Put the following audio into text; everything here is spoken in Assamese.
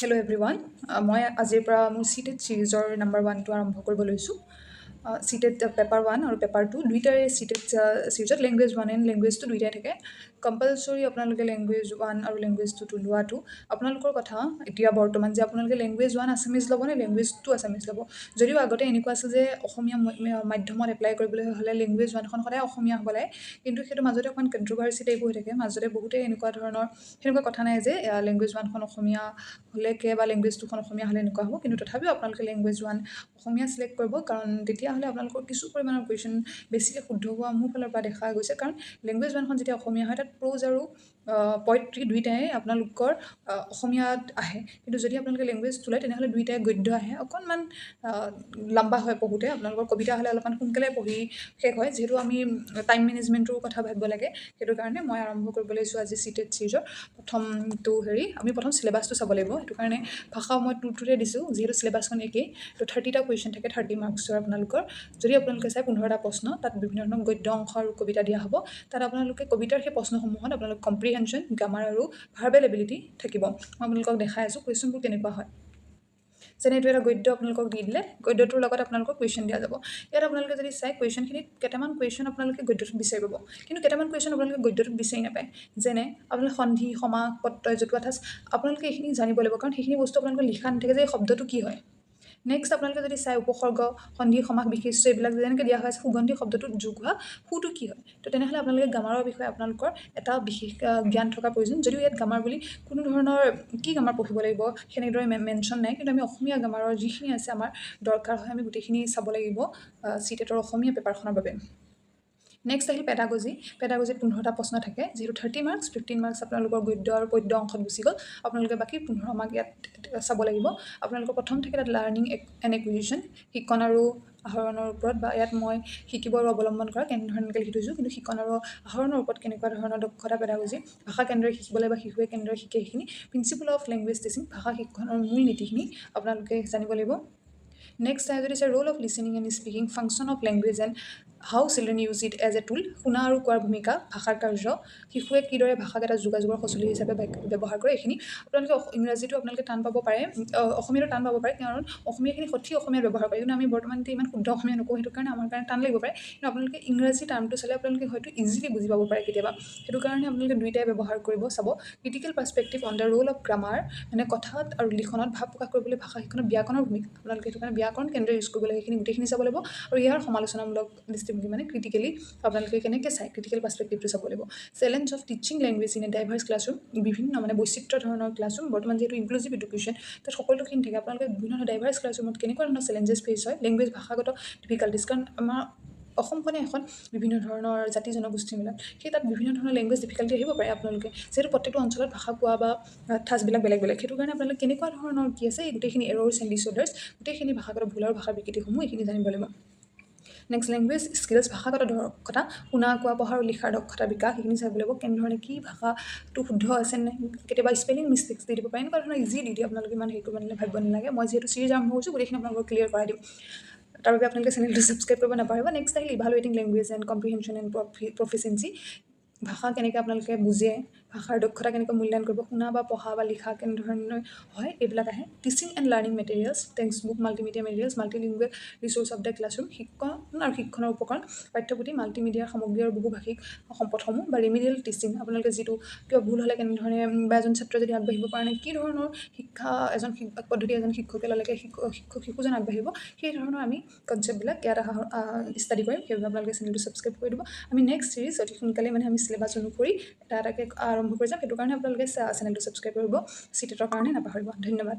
হেল্ল' এভৰিৱান মই আজিৰ পৰা মোৰ চিটেড ছিৰিজৰ নাম্বাৰ 1টো আৰম্ভ কৰিব লৈছোঁ চিটেড পেপাৰ 1 আৰু পেপাৰ 2 দুইটাৰে চিটেড ছিৰিজত লেংগুৱেজ 1 এণ্ড লেংগুৱেজ 2 দুইটাই থাকে কম্পালচৰি আপোনালোকে লেংগুৱেজ 1 আৰু লেংগুৱেজ 2টো লোৱাটো আপোনালোকৰ কথা এতিয়া বৰ্তমান যে আপোনালোকে লেংগুৱেজ 1 আছামিজ ল'ব নে লেংগুৱেজ 2 আছামিজ ল'ব যদিও আগতে এনেকুৱা আছিল যে অসমীয়া মাধ্যমত এপ্লাই কৰিবলৈ হ'লে লেংগুৱেজ 1খন সদায় অসমীয়া হ'ব লাগে কিন্তু সেইটো মাজতে অকণমান কণ্ট্ৰভাৰ্চি টাইপ হৈ থাকে মাজতে বহুতে এনেকুৱা ধৰণৰ সেনেকুৱা কথা নাই যে লেংগুৱেজ 1খন অসমীয়া হ'লে বা লেংগুৱেজ 2খন অসমীয়া হ'লে এনেকুৱা হ'ব কিন্তু তথাপিও আপোনালোকে লেংগুৱেজ 1 অসমীয়া চিলেক্ট কৰিব কাৰণ তেতিয়াহ'লে আপোনালোকৰ কিছু পৰিমাণৰ কুৱেশ্যন বেছিকৈ শুদ্ধ হোৱা মোৰ ফালৰ পৰা দেখা গৈছে কাৰণ লেংগুৱেজ 1খন যেতিয়া অসমীয়া হয় তাত প্ৰ'জ আৰু পয়ট্ৰি দুইটাই আপোনালোকৰ অসমীয়াত আহে কিন্তু যদি আপোনালোকে লেংগুৱেজ 2 লয় তেনেহ'লে দুইটাই গদ্য আহে অকণমান লম্বা হয় পঢ়োঁতে আপোনালোকৰ কবিতা হ'লে অলপমান সোনকালে পঢ়ি শেষ হয় যিহেতু আমি টাইম মেনেজমেণ্টৰ কথা ভাবিব লাগে সেইটো কাৰণে মই আৰম্ভ কৰিব লৈছোঁ আজি চিটেড ছিৰিজৰ প্ৰথমটো আমি প্ৰথম চিলেবাছটো চাব লাগিব সেইটো কাৰণে ভাষা মই 2টোতে দিছোঁ যিহেতু চিলেবাছখন একেই তো 30টা কুৱেশ্যন থাকে 30 মাৰ্কছৰ আপোনালোকৰ যদি আপোনালোকে চাই 15টা প্ৰশ্ন তাত বিভিন্ন ধৰণৰ গদ্য অংশ আৰু কবিতা দিয়া হ'ব তাত আপোনালোকে কবিতাৰ সেই প্ৰশ্নসমূহত আপোনালোক কম্প্ৰিহেনশ্যন গ্ৰামাৰ আৰু ভাৰ্বেল এবিলিটি থাকিব মই আপোনালোকক দেখাই আছোঁ কুৱেশ্যনবোৰ কেনেকুৱা হয় যেনে এইটো এটা গদ্য আপোনালোকক দি দিলে গদ্যটোৰ লগত আপোনালোকক কুৱেশ্যন দিয়া যাব ইয়াত আপোনালোকে যদি চাই কুৱেশ্যনখিনিত কেইটামান কুৱেশ্যন আপোনালোকে গদ্যটোত বিচাৰি পাব কিন্তু কেইটামান কুৱেশ্যন আপোনালোকে গদ্যটোত বিচাৰি নাপায় যেনে আপোনালোকে সন্ধি সমাস প্ৰত্যয় জতুৱা ঠাঁচ আপোনালোকে এইখিনি জানিব লাগিব কাৰণ সেইখিনি বস্তু আপোনালোকৰ লিখা নাথাকে যে এই শব্দটো কি হয় নেক্সট আপোনালোকে যদি চাই উপসৰ্গ সন্ধি সমাস বিশেষ্য এইবিলাক যেনেকৈ দিয়া হৈ আছে সুগন্ধি শব্দটোত যোগ হোৱা সুটো কি হয় তো তেনেহ'লে আপোনালোকে গ্ৰামাৰৰ বিষয়ে আপোনালোকৰ এটা বিশেষ জ্ঞান থকা প্ৰয়োজন যদিও ইয়াত গ্ৰামাৰ বুলি কোনো ধৰণৰ কি গ্ৰামাৰ পঢ়িব লাগিব সেনেদৰে মেনশ্যন নাই কিন্তু আমি অসমীয়া গ্ৰামাৰৰ যিখিনি আছে আমাৰ দৰকাৰ হয় আমি গোটেইখিনি চাব লাগিব চিটেটৰ অসমীয়া পেপাৰখনৰ বাবে নেক্সট আহিল পেডাগজি 15টা প্ৰশ্ন থাকে যিহেতু 30 মাৰ্কছ 15 মাৰ্কছ আপোনালোকৰ গদ্য আৰু পদ্য অংশত গুচি গ'ল আপোনালোকে বাকী 15 মাৰ্ক ইয়াত চাব লাগিব আপোনালোকৰ প্ৰথম থাকে তাত লাৰ্ণিং এণ্ড একুইজিশ্যন শিক্ষণ আৰু আহৰণৰ ওপৰত বা ইয়াত মই শিকিব আৰু অৱলম্বন কৰা কেনেধৰণে লিখি থৈছোঁ কিন্তু শিক্ষণ আৰু আহৰণৰ ওপৰত কেনেকুৱা ধৰণৰ দক্ষতা পেডাগজি ভাষা কেন্দ্ৰই শিকিবলৈ বা শিশুৱে কেন্দ্ৰই শিকে সেইখিনি প্ৰিন্সিপল অফ লেংগুৱেজ টিচিং ভাষা শিক্ষণৰ মূল নীতিখিনি আপোনালোকে জানিব লাগিব নেক্সট যদি role of listening and speaking function of language and how children use it as a tool শুনা আৰু কোৱাৰ ভূমিকা ভাষাৰ কাৰ্য শিশুৱে কিদৰে ভাষাক এটা যোগাযোগৰ সঁজুলি হিচাপে ব্যৱহাৰ কৰে এইখিনি আপোনালোকে ইংৰাজীটো আপোনালোকে টান পাব পাৰে অসমীয়াটো টান পাব পাৰে কাৰণ অসমীয়াখিনি সঠিক অসমীয়াত ব্যৱহাৰ কৰে কিন্তু আমি বৰ্তমান ইমান শুদ্ধ অসমীয়া নকওঁ সেইটো কাৰণে আমাৰ কাৰণে টান লাগিব পাৰে কিন্তু আপোনালোকে ইংৰাজী টাৰ্মটো চালে আপোনালোকে হয়তো ইজিলি বুজি পাব পাৰে কেতিয়াবা সেইটো কাৰণে আপোনালোকে দুইটাই ব্যৱহাৰ কৰিব চাব critical perspective on the roll of grammar মানে কথাত আৰু লিখনত ভাৱ প্ৰকাশ কৰিবলৈ ভাষা শিক্ষণত ব্যাকৰণৰ ভূমিকা আপোনালোকে সেইটো কাৰণে ব্যাকৰণ কেন্দ্ৰই ইউজ কৰিব লাগে সেইখিনি গোটেইখিনি চাব লাগিব আৰু ইয়াৰ সমালোচনামূলক দৃষ্টিভংগী মানে ক্ৰিটিকেলি আপোনালোকে কেনেকৈ চাই ক্ৰিটিকেল পাৰ্চপেক্টিভটো চাব লাগিব challenge of teaching language in a diverse classroom বিভিন্ন মানে বৈচিত্ৰ ধৰণৰ ক্লাছৰুম বৰ্তমান যিহেতু ইনক্লুজিভ এডুকেশ্যন তাত সকলোখিনি থাকে আপোনালোকে বিভিন্ন ধৰণৰ ডাইভাৰ্ছ ক্লাছৰুমত কেনেকুৱা ধৰণৰ চেলেঞ্জেছ ফেচ হয় লেংগুৱেজ ভাষাগত ডিফিকাল্টিছ কাৰণ আমাৰ অসমখনে এখন বিভিন্ন ধৰণৰ জাতি জনগোষ্ঠী মিলত সেই তাত বিভিন্ন ধৰণৰ লেংগুৱেজ ডিফিকাল্টি আহিব পাৰে আপোনালোকে যিহেতু প্ৰত্যেকটো অঞ্চলত ভাষা কোৱা বা ঠাঁচবিলাক বেলেগ বেলেগ সেইটো কাৰণে আপোনালোকে কেনেকুৱা ধৰণৰ কি আছে এই গোটেইখিনি এৰৰ্ছ এণ্ড ডিছঅৰ্ডাৰ্ছ গোটেইখিনি ভাষাগত ভুল আৰু ভাষাৰ বিকৃতিসমূহ এইখিনি জানিব লাগিব নেক্সট লেংগুৱেজ স্কিলছ ভাষাগত দক্ষতা শুনা কোৱা পঢ়া আৰু লিখাৰ দক্ষতা বিকাশ সেইখিনি চাব লাগিব কেনেধৰণে কি ভাষাটো শুদ্ধ আছে নে কেতিয়াবা স্পেলিং মিষ্টেক্স দি দিব পাৰে এনেকুৱা ধৰণৰ ইজি দি দিয়ে আপোনালোকে ইমান হেৰি কৰিব ভাবিব নালাগে মই যিহেতু চিৰিজ আৰম্ভ কৰিছোঁ গোটেইখিনি আপোনালোকক ক্লিয়াৰ কৰাই দিম তাৰ বাবে আপোনালোকে চেনেলটো ছাবস্ক্ৰাইব কৰিব নাপাহৰিব নেক্সট আহিল evaluating language and comprehension and proficiency ভাষা কেনেকৈ আপোনালোকে বুজে ভাষাৰ দক্ষতা কেনেকৈ মূল্যায়ন কৰিব শুনা বা পঢ়া বা লিখা কেনেধৰণৰ হয় এইবিলাক আহে teaching and learning materials text book multimedia materials multilingual resource of the classroom শিক্ষণ আৰু শিক্ষণৰ উপকৰণ পাঠ্যপুথি মাল্টিমিডিয়াৰ সামগ্ৰী আৰু বহুভাষিক সম্পদসমূহ বা ৰিমিডিয়েল টিচিং আপোনালোকে যিটো কিবা ভুল হ'লে কেনেধৰণে বা এজন ছাত্ৰ যদি আগবাঢ়িব পৰা নাই কি ধৰণৰ শিক্ষা এজন পদ্ধতি এজন শিক্ষকে ল'লেকে শিশুজন আগবাঢ়িব সেই ধৰণৰ আমি কনচেপ্টবিলাক ইয়াত ষ্টাডি কৰিম সেইবাবে আপোনালোকে চেনেলটো ছাবস্ক্ৰাইব কৰি দিব আমি নেক্সট চিৰিজ অতি সোনকালে মানে আমি চিলেবাছ অনুসৰি এটা এটাকৈ আৰম্ভ কৰি যাম সেইটো কাৰণে আপোনালোকে চেনেলটো ছাবস্ক্ৰাইব কৰিব চিটেটৰ কাৰণে নাপাহৰিব ধন্যবাদ